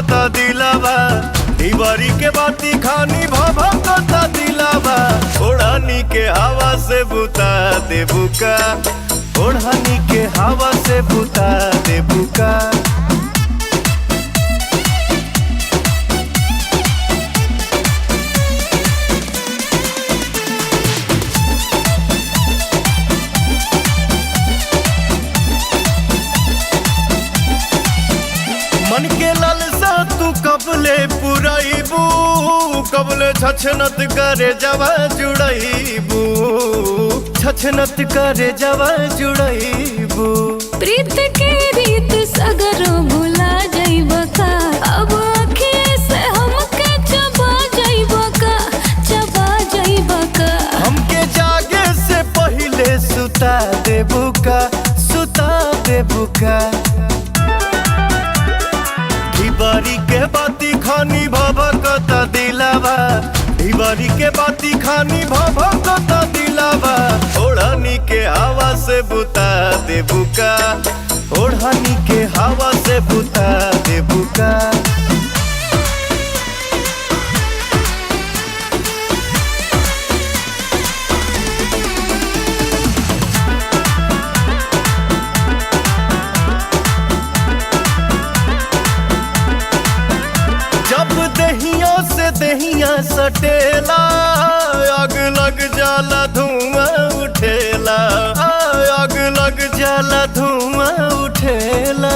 भभकता दिलावा, दीवारी के बाती खानी भभकता दिलावा। ओढ़ानी के हवा से बुता दे बुका, ओढ़ानी के हवा से बुता दे बुका। मन के लालसा तू कबले पुराइबू, कबले छछनत करे जवा जुड़ाइबू, छछनत करे जवा जुड़ाइबू। प्रीत के रीत सगरो भुला जाइब का, अब आँखिए से हमके चबा जाइब का, चबा जाइब का। हमके जागे से पहिले सुता देबू का, सुता देबू का। दीवारी के बाती खानी भभकता दिलावा, दीवारी के बाती खानी भभकता दिलावा। ओढ़ानी के हवा से बुता दे बुका, ओढ़ानी के हवा से बुता दे बुका। जब दहिया से दहिया सटेला, आग लग जाला धुआं उठेला, आग लग जाला धुआं उठेला।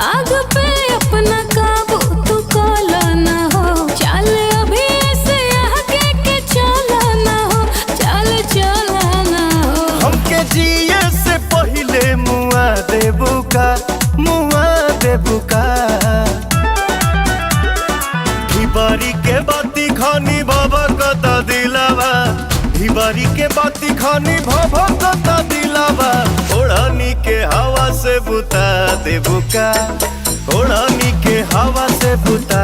आग पे अपना काबू तू काला ना हो, चल अभी ऐसे आगे के चला ना हो, चल चला ना हो। हमके जिए से पहिले मुआ देबू का, मुआ देबू का। दीवारी के बाती खानी भभकता दिलावा, दीवारी के बाती खानी भभकता दिलावा। ओढ़ानी के हवा से बुता दे बुका, ओढ़ानी के हवा से बुता